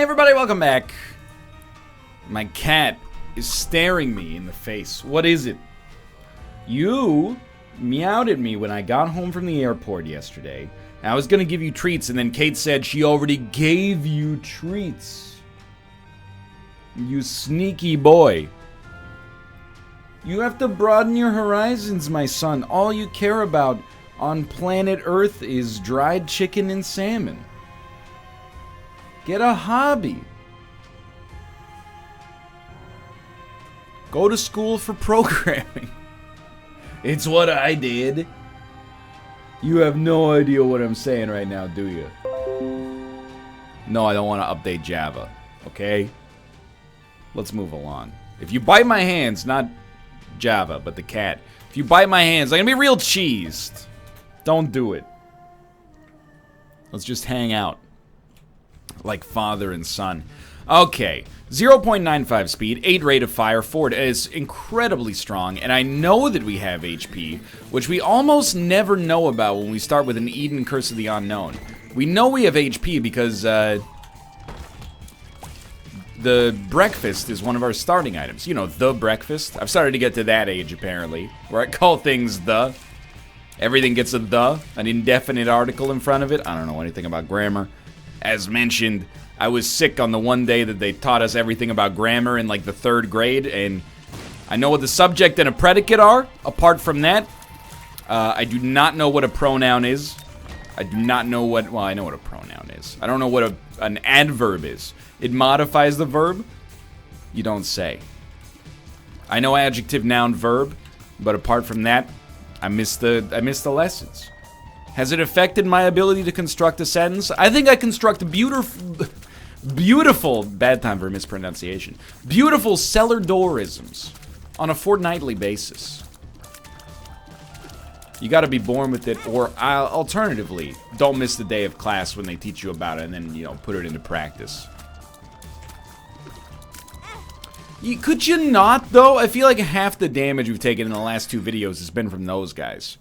everybody, welcome back. My cat is staring me in the face. What is it? You meowed at me when I got home from the airport yesterday. I was gonna give you treats, and then Kate said she already gave you treats. You sneaky boy. You have to broaden your horizons, my son. All you care about on planet Earth is dried chicken and salmon. Get a hobby. Go to school for programming. It's what I did. You have no idea what I'm saying right now, do you? No, I don't want to update Java. Okay? Let's move along. If you bite my hands, not Java, but the cat. If you bite my hands, I'm gonna be real cheesed. Don't do it. Let's just hang out. Like father and son. Okay. 0.95 speed, 8 rate of fire. Ford is incredibly strong, and I know that we have HP, which we almost never know about when we start with an Eden Curse of the Unknown. We know we have HP because the breakfast is one of our starting items. You know, the breakfast. I've started to get to that age, apparently, where I call things the. Everything gets a the, an indefinite article in front of it. I don't know anything about grammar. As mentioned, I was sick on the one day that they taught us everything about grammar in like the 3rd grade, and I know what the subject and a predicate are. Apart from that, I do not know what a pronoun is. I do not know what, well, I know what a pronoun is. I don't know what an adverb is. It modifies the verb. You don't say. I know adjective, noun, verb, but apart from that, I missed the lessons. Has it affected my ability to construct a sentence? I think I construct beautiful, bad time for mispronunciation, beautiful cellar doorisms on a fortnightly basis. You gotta be born with it, or alternatively, don't miss the day of class when they teach you about it and then, you know, put it into practice. Could you not, though? I feel like half the damage we've taken in the last 2 videos has been from those guys.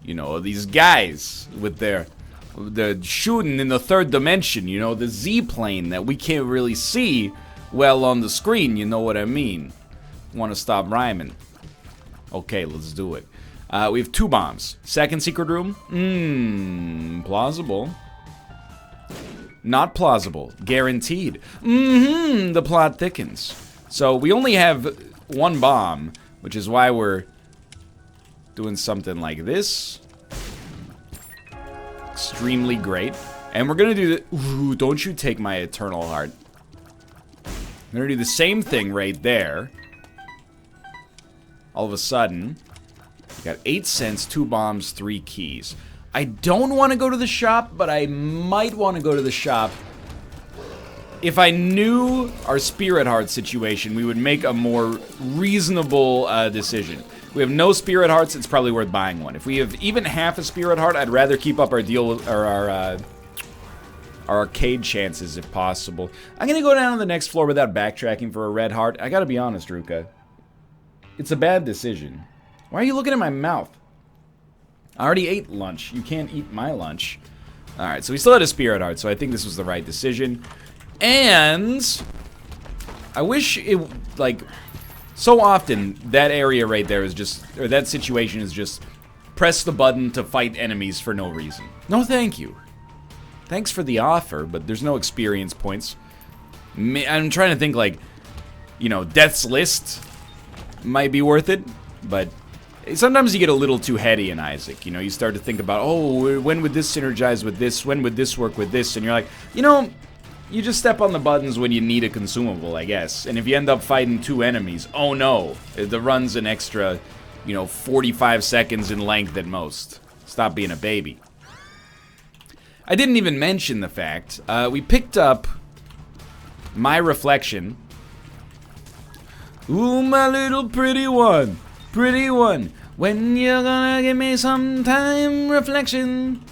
You know, these guys with the shooting in the 3rd dimension, you know, the Z-plane that we can't really see well on the screen, you know what I mean. Want to stop rhyming. Okay, let's do it. We have 2 bombs. 2nd secret room. Plausible. Not plausible. Guaranteed. The plot thickens. So we only have 1 bomb, which is why we're doing something like this. Extremely great. And we're gonna do the... Ooh, don't you take my eternal heart. I'm gonna do the same thing right there. All of a sudden, we got 8 cents, 2 bombs, 3 keys. I don't want to go to the shop, but I might want to go to the shop. If I knew our Spirit Heart situation, we would make a more reasonable decision. If we have no Spirit Hearts, it's probably worth buying one. If we have even half a Spirit Heart, I'd rather keep up our deal or our arcade chances if possible. I'm gonna go down to the next floor without backtracking for a red heart. I gotta be honest, Ruka. It's a bad decision. Why are you looking at my mouth? I already ate lunch. You can't eat my lunch. Alright, so we still had a Spirit Heart, so I think this was the right decision. And I wish it, like, so often that area right there is just, or that situation is just press the button to fight enemies for no reason. No thank you. Thanks for the offer, but there's no experience points. I'm trying to think, like, you know, Death's List might be worth it, but sometimes you get a little too heady in Isaac. You know, you start to think about, oh, when would this synergize with this? When would this work with this? And you're like, you know, you just step on the buttons when you need a consumable, I guess. And if you end up fighting 2 enemies, oh no, the run's an extra, you know, 45 seconds in length at most. Stop being a baby. I didn't even mention the fact, we picked up My Reflection. Ooh, my little pretty one, when you're gonna give me some time, reflection.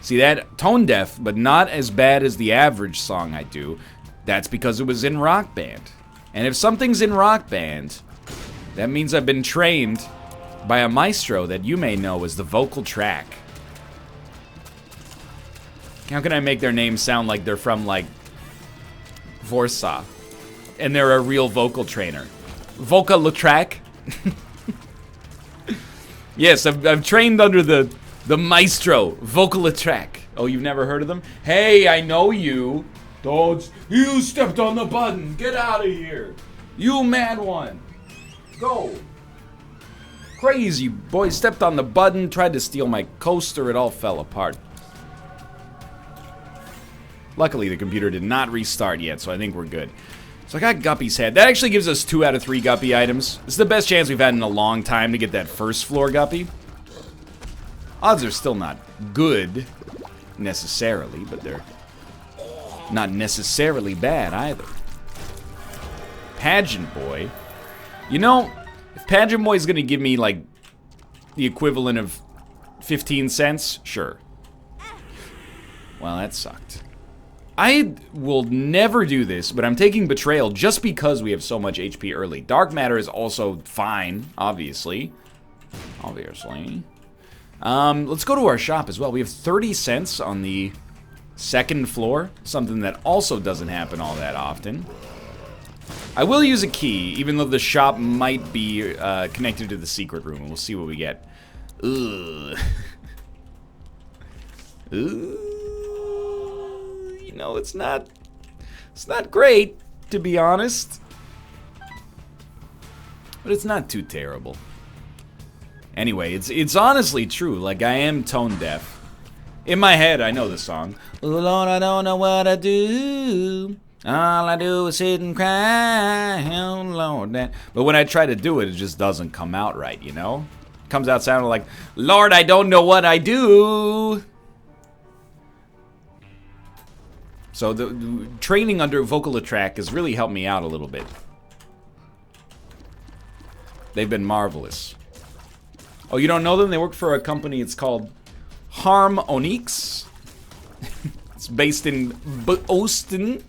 See that? Tone deaf, but not as bad as the average song I do. That's because it was in Rock Band. And if something's in Rock Band, that means I've been trained by a maestro that you may know as the vocal track. How can I make their names sound like they're from, like, Warsaw? And they're a real vocal trainer. Vocal Latrack? Yes, I've trained under the maestro, Vocal Latrack. Oh, you've never heard of them? Hey, I know you. Dodge, you stepped on the button. Get out of here. You mad one. Go. Crazy boy stepped on the button, tried to steal my coaster. It all fell apart. Luckily, the computer did not restart yet, so I think we're good. So I got Guppy's head. That actually gives us 2 out of 3 Guppy items. This is the best chance we've had in a long time to get that first floor Guppy. Odds are still not good, necessarily, but they're not necessarily bad either. Pageant Boy. You know, if Pageant Boy is going to give me, like, the equivalent of 15 cents, sure. Well, that sucked. I will never do this, but I'm taking Betrayal just because we have so much HP early. Dark Matter is also fine, obviously. Obviously. Let's go to our shop as well. We have 30 cents on the 2nd floor, something that also doesn't happen all that often. I will use a key, even though the shop might be connected to the secret room, and we'll see what we get. Ugh. Ooh. You know, it's not great, to be honest. But it's not too terrible. Anyway, it's honestly true. Like, I am tone deaf. In my head, I know the song. Oh, Lord, I don't know what I do. All I do is sit and cry. Oh, Lord, that. But when I try to do it, it just doesn't come out right, you know? It comes out sounding like, Lord, I don't know what I do. So the training under Vocal Latrack has really helped me out a little bit. They've been marvelous. Oh, you don't know them? They work for a company, it's called Harmonix. It's based in Austin.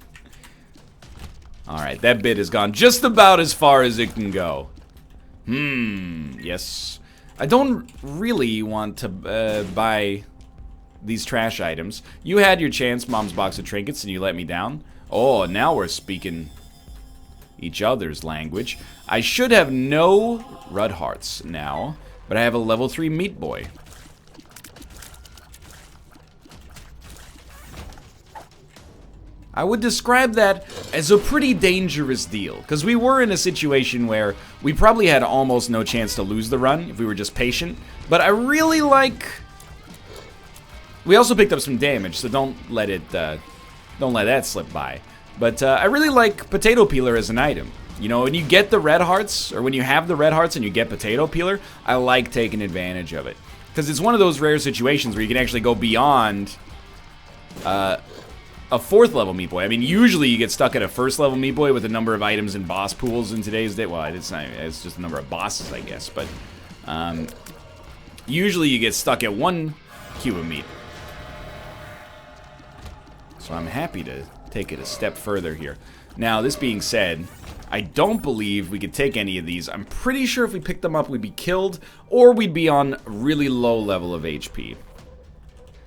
Alright, that bit has gone just about as far as it can go. Yes. I don't really want to buy these trash items. You had your chance, Mom's Box of Trinkets, and you let me down. Oh, now we're speaking each other's language. I should have no Rudd Hearts now, but I have a level 3 Meat Boy. I would describe that as a pretty dangerous deal, because we were in a situation where we probably had almost no chance to lose the run if we were just patient, but I really like... We also picked up some damage, so don't let that slip by. But I really like Potato Peeler as an item. You know, when you get the red hearts, or when you have the red hearts and you get Potato Peeler, I like taking advantage of it. Because it's one of those rare situations where you can actually go beyond a 4th level Meat Boy. I mean, usually you get stuck at a 1st level Meat Boy with a number of items and boss pools in today's day. Well, it's not, it's just a number of bosses, I guess. But usually you get stuck at 1 cube of meat. So I'm happy to take it a step further here. Now, this being said, I don't believe we could take any of these. I'm pretty sure if we picked them up, we'd be killed, or we'd be on really low level of HP.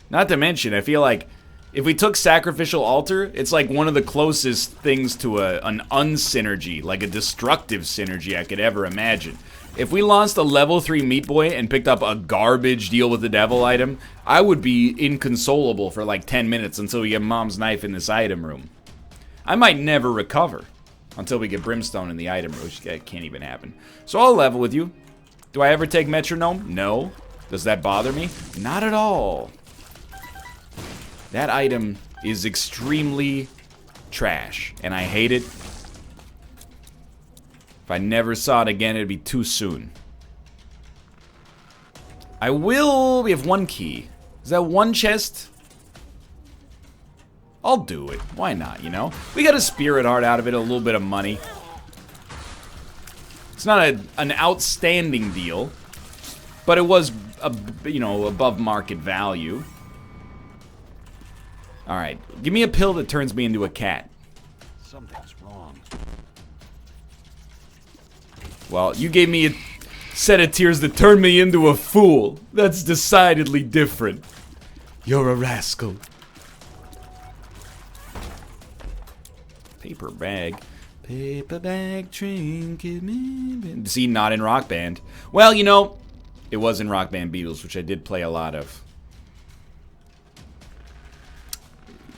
Not to mention, I feel like if we took Sacrificial Altar, it's like one of the closest things to an unsynergy, like a destructive synergy I could ever imagine. If we launched a level 3 Meat Boy and picked up a garbage Deal with the Devil item, I would be inconsolable for like 10 minutes until we get Mom's Knife in this item room. I might never recover until we get Brimstone in the item room, which can't even happen. So I'll level with you. Do I ever take Metronome? No. Does that bother me? Not at all. That item is extremely trash, and I hate it. If I never saw it again, it'd be too soon. We have 1 key. Is that 1 chest? I'll do it. Why not, you know? We got a Spirit Heart out of it, a little bit of money. It's not an outstanding deal, but it was, you know, above market value. Alright, give me a pill that turns me into a cat. Something's wrong. Well, you gave me a set of tears that turned me into a fool. That's decidedly different. You're a rascal. Paper bag. Paper bag trinket. See, not in Rock Band. Well, you know, it was in Rock Band Beatles, which I did play a lot of.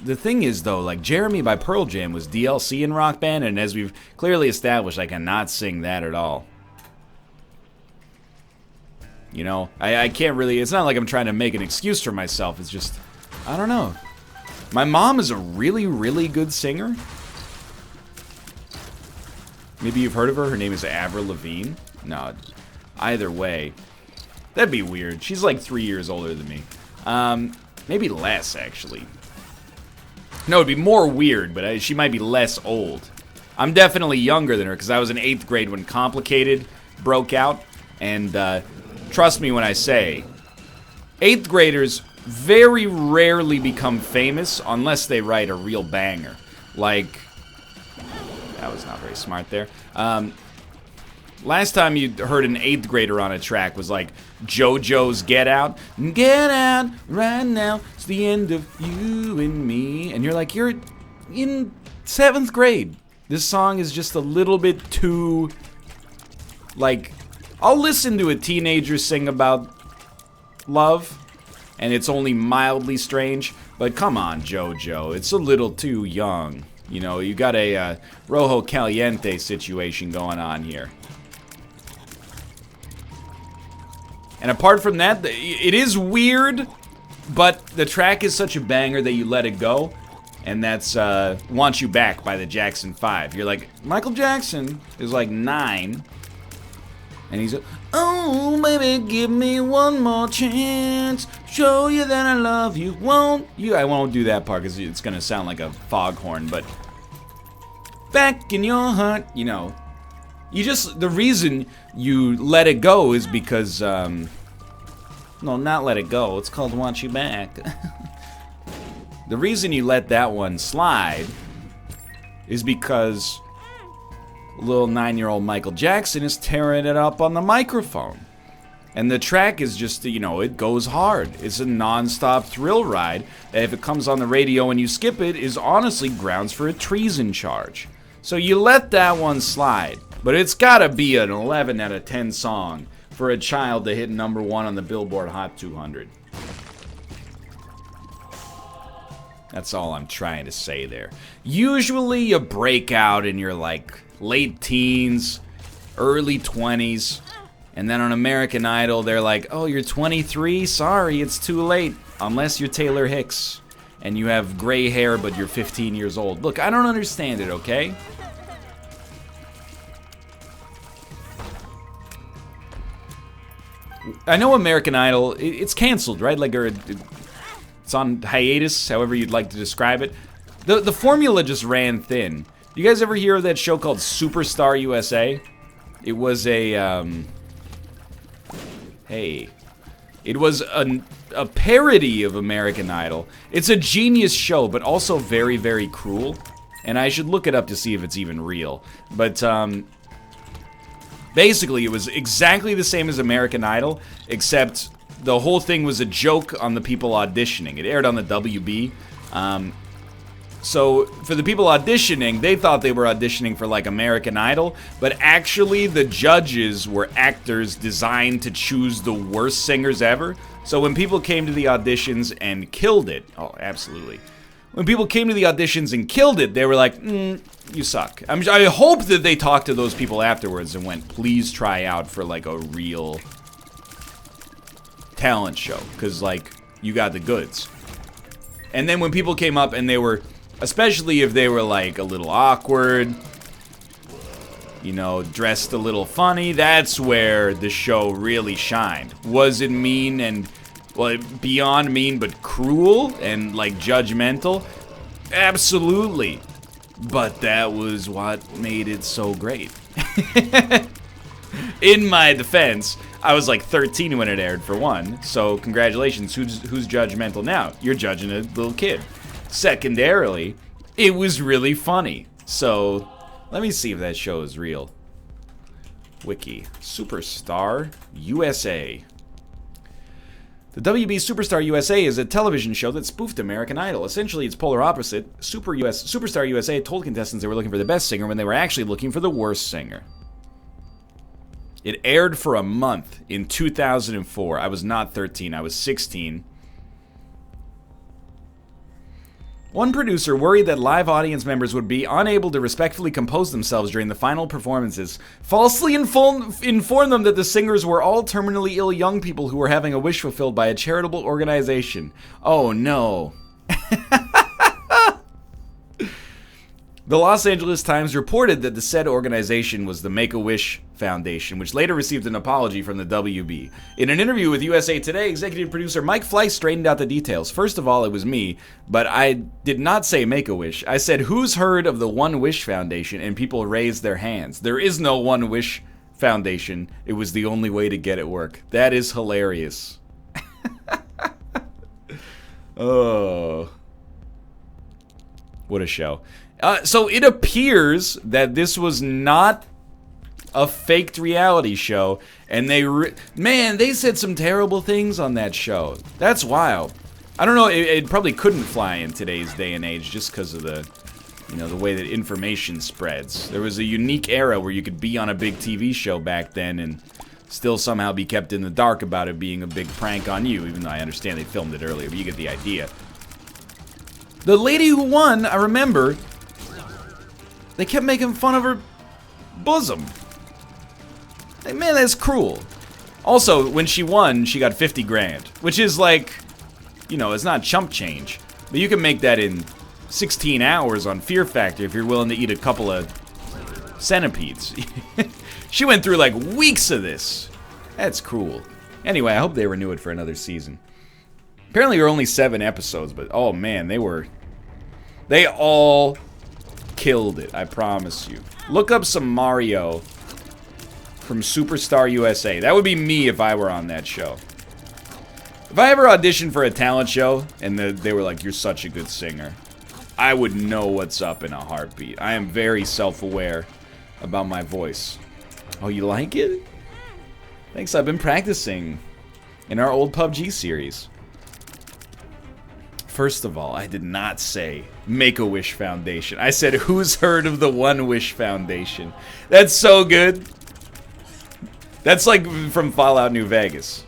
The thing is, though, like, Jeremy by Pearl Jam was DLC in Rock Band, and as we've clearly established, I cannot sing that at all. You know, I can't really, it's not like I'm trying to make an excuse for myself, it's just, I don't know. My mom is a really, really good singer. Maybe you've heard of her, her name is Avril Lavigne. No, either way, that'd be weird. She's like 3 years older than me. Maybe less, actually. No, it'd be more weird, but she might be less old. I'm definitely younger than her, because I was in 8th grade when Complicated broke out. And trust me when I say, 8th graders very rarely become famous unless they write a real banger. Like, that was not very smart there. Last time you heard an 8th grader on a track was like JoJo's Get Out. Get out right now, it's the end of you and me. And you're like, you're in 7th grade. This song is just a little bit too, like, I'll listen to a teenager sing about love, and it's only mildly strange, but come on, JoJo, it's a little too young. You know, you got a Rojo Caliente situation going on here. And apart from that, it is weird, but the track is such a banger that you let it go. And that's Want You Back by the Jackson 5. You're like, Michael Jackson is like 9. And he's like, oh, baby, give me one more chance. Show you that I love you. Won't you? I won't do that part because it's going to sound like a foghorn. But back in your heart, you know. You just, the reason you let it go is because, no, not let it go. It's called Want You Back. The reason you let that one slide is because little 9-year-old Michael Jackson is tearing it up on the microphone. And the track is just, you know, it goes hard. It's a non-stop thrill ride that if it comes on the radio and you skip it is honestly grounds for a treason charge. So you let that one slide. But it's gotta be an 11 out of 10 song for a child to hit #1 on the Billboard Hot 200. That's all I'm trying to say there. Usually you break out in your like late teens, early 20s, and then on American Idol they're like, oh, you're 23? Sorry, it's too late. Unless you're Taylor Hicks and you have gray hair but you're 15 years old. Look, I don't understand it, okay? I know American Idol, it's canceled, right? Like, or it's on hiatus, however you'd like to describe it. The formula just ran thin. You guys ever hear of that show called Superstar USA? It was a, it was a parody of American Idol. It's a genius show, but also very, very cruel. And I should look it up to see if it's even real. But, basically, it was exactly the same as American Idol, except the whole thing was a joke on the people auditioning. It aired on the WB. So, for the people auditioning, they thought they were auditioning for, like, American Idol, but actually the judges were actors designed to choose the worst singers ever. So when people came to the auditions and killed it, oh, absolutely. When people came to the auditions and killed it, they were like, you suck. I hope that they talked to those people afterwards and went, please try out for, like, a real talent show, because, like, you got the goods. And then when people came up and they were, especially if they were, like, a little awkward, you know, dressed a little funny, that's where the show really shined. Was it mean and, well, beyond mean, but cruel and, like, judgmental? Absolutely. But that was what made it so great. In my defense, I was like 13 when it aired, for one, so congratulations. Who's judgmental now? You're judging a little kid. Secondarily, it was really funny. So, let me see if that show is real. Wiki. Superstar USA. The WB Superstar USA is a television show that spoofed American Idol. Essentially, it's polar opposite. Superstar USA told contestants they were looking for the best singer when they were actually looking for the worst singer. It aired for a month in 2004. I was not 13, I was 16. One producer worried that live audience members would be unable to respectfully compose themselves during the final performances, falsely informed them that the singers were all terminally ill young people who were having a wish fulfilled by a charitable organization. Oh no. The Los Angeles Times reported that the said organization was the Make-A-Wish Foundation, which later received an apology from the WB. In an interview with USA Today, executive producer Mike Fleiss straightened out the details. First of all, it was me, but I did not say Make-A-Wish. I said, who's heard of the One Wish Foundation? And people raised their hands. There is no One Wish Foundation. It was the only way to get it work. That is hilarious. Oh. What a show. So it appears that this was not a faked reality show, and they said some terrible things on that show. That's wild. I don't know, it probably couldn't fly in today's day and age just because of the, the way that information spreads. There was a unique era where you could be on a big TV show back then and still somehow be kept in the dark about it being a big prank on you, even though I understand they filmed it earlier, but you get the idea. The lady who won, I remember, they kept making fun of her bosom. Like, man, that's cruel. Also, when she won, she got 50 grand, which is like, it's not chump change. But you can make that in 16 hours on Fear Factor if you're willing to eat a couple of centipedes. She went through like weeks of this. That's cruel. Anyway, I hope they renew it for another season. Apparently there are only 7 episodes, but oh man, they all killed it, I promise you. Look up some Mario from Superstar USA. That would be me if I were on that show. If I ever auditioned for a talent show and they were like, you're such a good singer, I would know what's up in a heartbeat. I am very self-aware about my voice. Oh, you like it? Thanks, I've been practicing in our old PUBG series. First of all, I did not say Make-A-Wish Foundation. I said, who's heard of the One Wish Foundation? That's so good. That's like from Fallout New Vegas.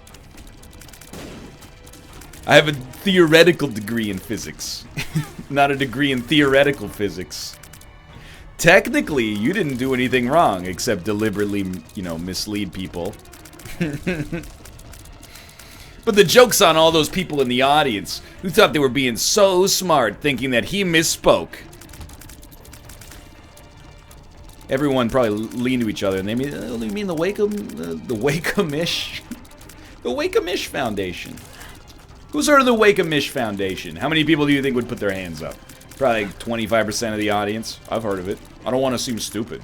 I have a theoretical degree in physics. Not a degree in theoretical physics. Technically, you didn't do anything wrong except deliberately, mislead people. But the joke's on all those people in the audience who thought they were being so smart, thinking that he misspoke. Everyone probably leaned to each other and they mean the Wake-A-Mish? The Wake-A-Mish Foundation. Who's heard of the Wake-A-Mish Foundation? How many people do you think would put their hands up? Probably like 25% of the audience. I've heard of it. I don't want to seem stupid.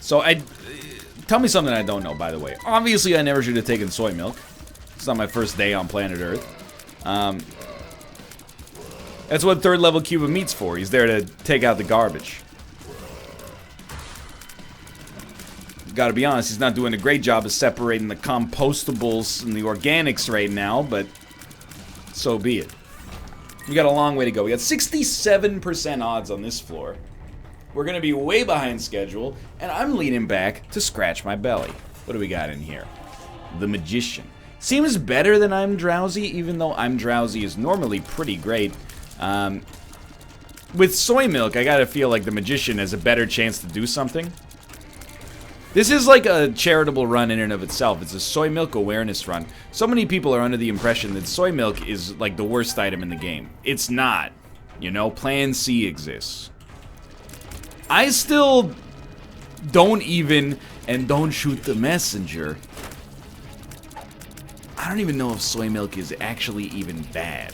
So tell me something I don't know, by the way. Obviously, I never should have taken soy milk. It's not my first day on planet Earth. That's what third level cube of meat's for. He's there to take out the garbage. Gotta be honest, he's not doing a great job of separating the compostables and the organics right now, but so be it. We got a long way to go. We got 67% odds on this floor. We're gonna be way behind schedule, and I'm leaning back to scratch my belly. What do we got in here? The Magician. Seems better than I'm Drowsy, even though I'm Drowsy is normally pretty great. With soy milk, I gotta feel like the Magician has a better chance to do something. This is like a charitable run in and of itself. It's a soy milk awareness run. So many people are under the impression that soy milk is like the worst item in the game. It's not. Plan C exists. I still don't shoot the messenger. I don't even know if soy milk is actually even bad.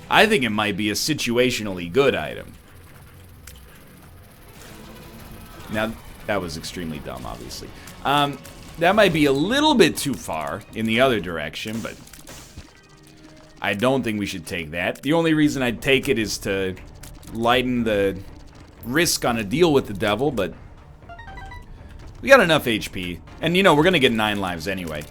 I think it might be a situationally good item. Now, that was extremely dumb, obviously. That might be a little bit too far in the other direction, but I don't think we should take that. The only reason I'd take it is to lighten the risk on a deal with the devil, but We got enough HP. And, you know, we're gonna get 9 lives anyway.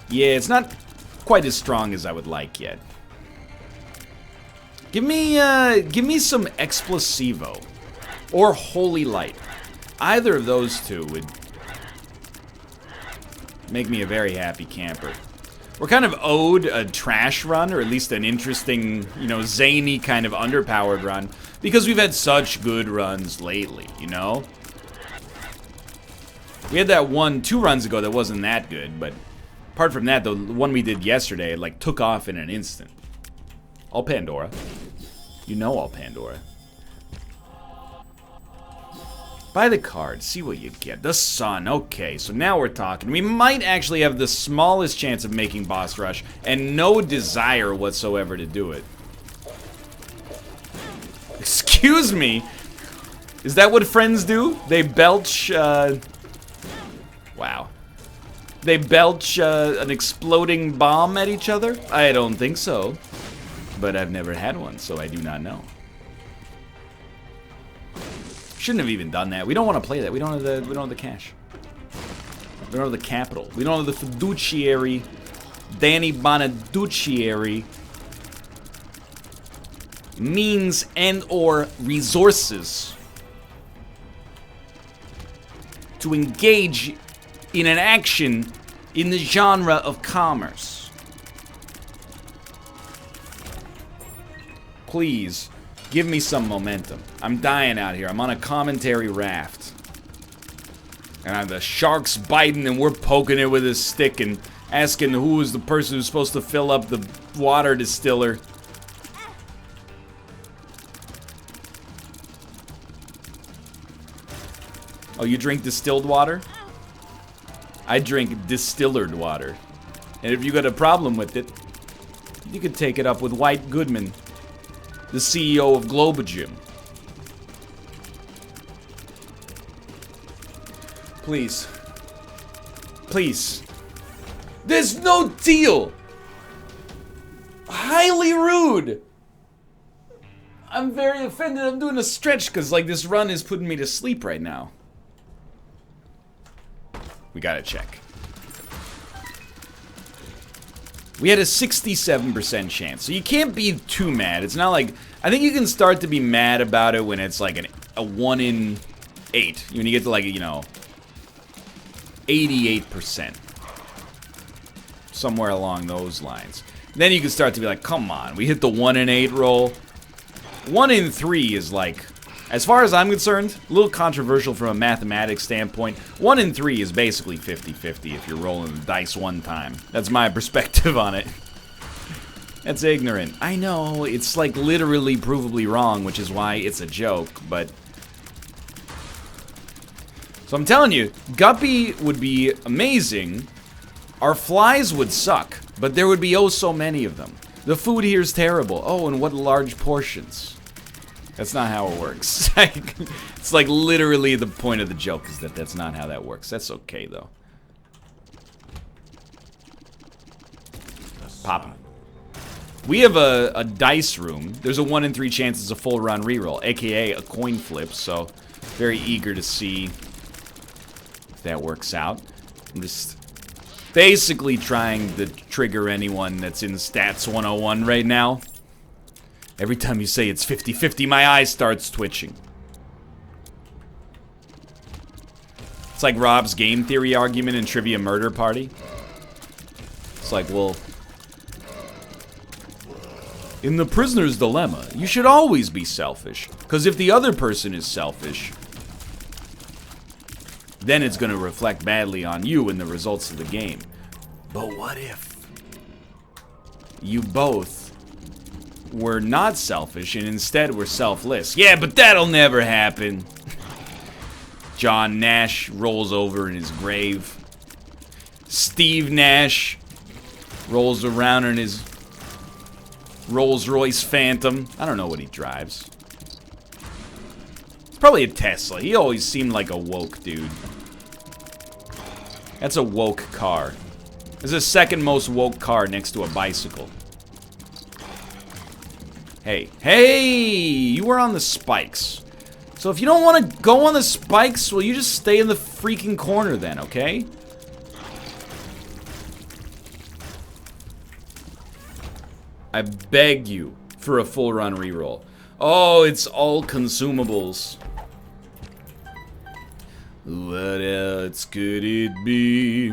Yeah, it's not quite as strong as I would like yet. Give me some Explosivo. Or Holy Light. Either of those two would make me a very happy camper. We're kind of owed a trash run, or at least an interesting, you know, zany kind of underpowered run, because we've had such good runs lately, you know? We had that one 2 runs ago that wasn't that good, but apart from that, the one we did yesterday, like, took off in an instant. All Pandora. You know all Pandora. Buy the card, see what you get. The Sun, okay, so now we're talking. We might actually have the smallest chance of making boss rush, and no desire whatsoever to do it. Excuse me? Is that what friends do? They belch, wow. They belch, an exploding bomb at each other? I don't think so. But I've never had one, so I do not know. Shouldn't have even done that. We don't want to play that. We don't have the cash. We don't have the capital. We don't have the fiduciary, Danny Bonaduciary means and or resources to engage in an action in the genre of commerce. Please. Give me some momentum. I'm dying out here. I'm on a commentary raft. And the shark's biting and we're poking it with a stick and asking who is the person who's supposed to fill up the water distiller. Oh, you drink distilled water? I drink distillered water. And if you got a problem with it, you could take it up with White Goodman, the CEO of Globogym. Please. Please. There's no deal! Highly rude! I'm very offended. I'm doing a stretch because, like, this run is putting me to sleep right now. We gotta check. We had a 67% chance, so you can't be too mad. It's not like... I think you can start to be mad about it when it's like a 1 in 8. When you get to, like, you know, 88%. Somewhere along those lines. Then you can start to be like, come on, we hit the 1 in 8 roll. 1 in 3 is like... As far as I'm concerned, a little controversial from a mathematics standpoint. 1 in 3 is basically 50-50 if you're rolling the dice one time. That's my perspective on it. That's ignorant. I know, it's like literally provably wrong, which is why it's a joke, but... So I'm telling you, Guppy would be amazing. Our flies would suck, but there would be oh so many of them. The food here is terrible. Oh, and what large portions. That's not how it works. It's like literally the point of the joke is that that's not how that works. That's okay, though. Pop 'em. We have a dice room. There's a 1 in 3 chance it's a full run reroll, aka a coin flip, so very eager to see if that works out. I'm just basically trying to trigger anyone that's in Stats 101 right now. Every time you say it's 50-50, my eye starts twitching. It's like Rob's game theory argument in Trivia Murder Party. It's like, well... In the prisoner's dilemma, you should always be selfish. Because if the other person is selfish, then it's going to reflect badly on you in the results of the game. But what if you both were not selfish and instead were selfless? Yeah, but that'll never happen. John Nash rolls over in his grave. Steve Nash rolls around in his Rolls-Royce Phantom. I don't know what he drives. It's probably a Tesla. He always seemed like a woke dude. That's a woke car. It's the second most woke car next to a bicycle. Hey. Hey! You were on the spikes. So if you don't want to go on the spikes, well, you just stay in the freaking corner then, okay? I beg you for a full run reroll. Oh, it's all consumables. What else could it be?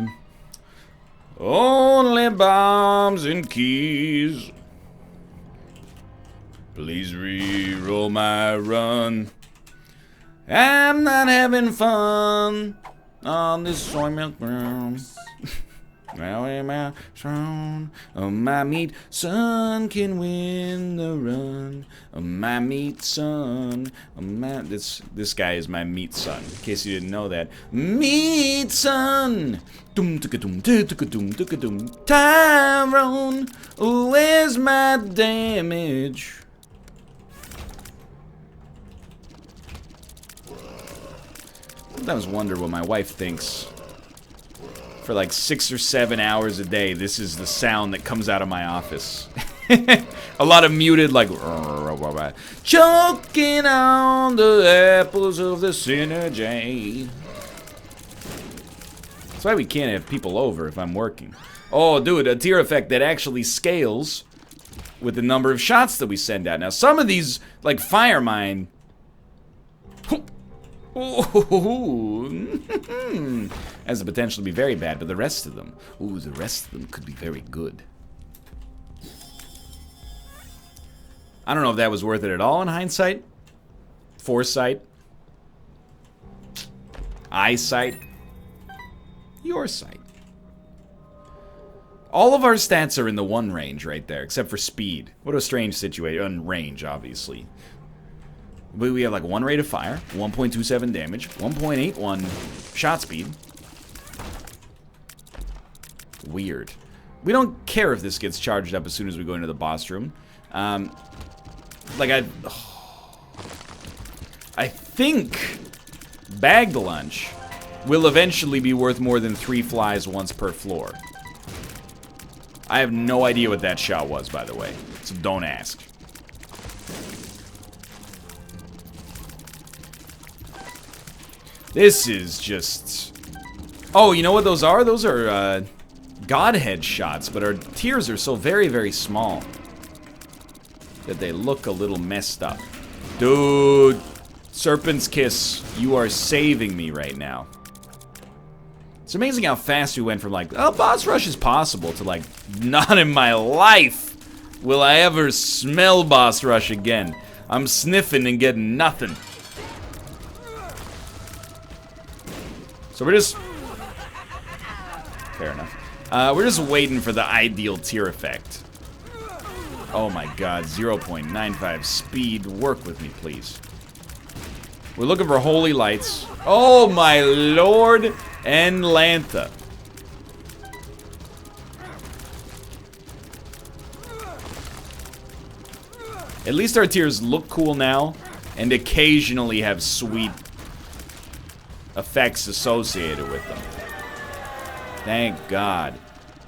Only bombs and keys. Please reroll my run. I'm not having fun on this soy milk ground. Well, am I strong? Oh, my meat son can win the run. Oh, my meat son. Oh, my... This guy is my meat son. In case you didn't know that. Meat son. Doom ticka doom ticka doom ticka doom. Tyrone, where's my damage? Sometimes wonder what my wife thinks. For like 6 or 7 hours a day, this is the sound that comes out of my office. A lot of muted, like... Choking on the apples of the synergy. That's why we can't have people over if I'm working. Oh, dude, a tier effect that actually scales with the number of shots that we send out. Now, some of these, like Fire Mine... has the potential to be very bad, but the rest of them, the rest of them could be very good. I don't know if that was worth it at all in hindsight. Foresight. Eyesight. Your sight. All of our stats are in the 1 range right there, except for speed. What a strange situation. Range, obviously. We have like 1 rate of fire, 1.27 damage, 1.81 shot speed. Weird. We don't care if this gets charged up as soon as we go into the boss room. I think bagged lunch will eventually be worth more than 3 flies once per floor. I have no idea what that shot was, by the way, so don't ask. This is just... Oh, you know what those are? Those are, Godhead shots, but our tiers are so very, very small that they look a little messed up. Dude, Serpent's Kiss, you are saving me right now. It's amazing how fast we went from like, oh, boss rush is possible, to like, not in my life will I ever smell boss rush again. I'm sniffing and getting nothing. So we're just... Fair enough. We're just waiting for the ideal tier effect. Oh my god, 0.95 speed. Work with me, please. We're looking for holy lights. Oh my lord and Lantha. At least our tiers look cool now, and occasionally have sweet effects associated with them. Thank God.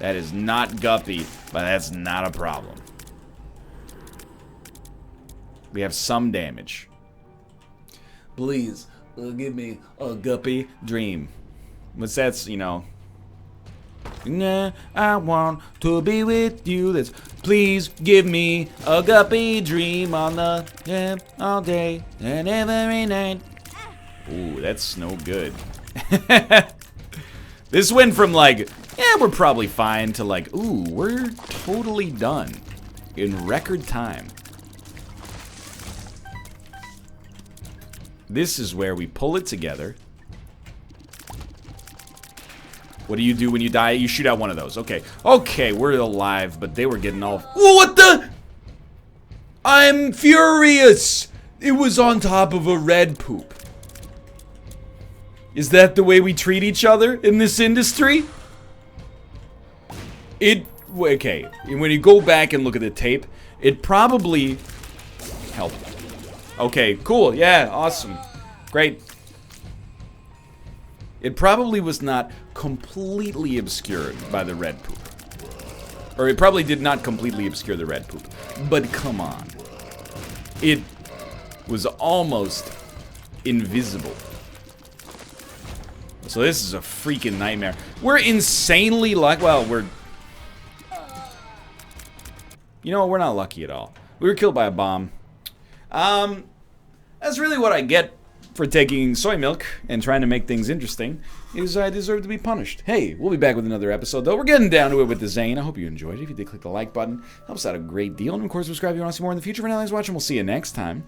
That is not guppy, but that's not a problem. We have some damage. Please, give me a guppy dream. What's that's, you know... Nah, I want to be with you. That's, please give me a guppy dream on the all day and every night. Ooh, that's no good. This went from like, yeah, we're probably fine, to like, ooh, we're totally done in record time. This is where we pull it together. What do you do when you die? You shoot out one of those. Okay. Okay, we're alive, but they were getting all... Whoa, what the? I'm furious! It was on top of a red poop. Is that the way we treat each other in this industry? Okay, when you go back and look at the tape, it probably... helped. Okay, cool, yeah, awesome. Great. It probably was not completely obscured by the red poop. Or it probably did not completely obscure the red poop. But come on. It was almost invisible. So this is a freaking nightmare. We're insanely lucky. Well, we're... You know what? We're not lucky at all. We were killed by a bomb. That's really what I get for taking soy milk and trying to make things interesting, is I deserve to be punished. Hey, we'll be back with another episode, though. We're getting down to it with the Zane. I hope you enjoyed it. If you did, click the like button. Helps out a great deal. And, of course, subscribe if you want to see more in the future. For now, thanks for watching. We'll see you next time.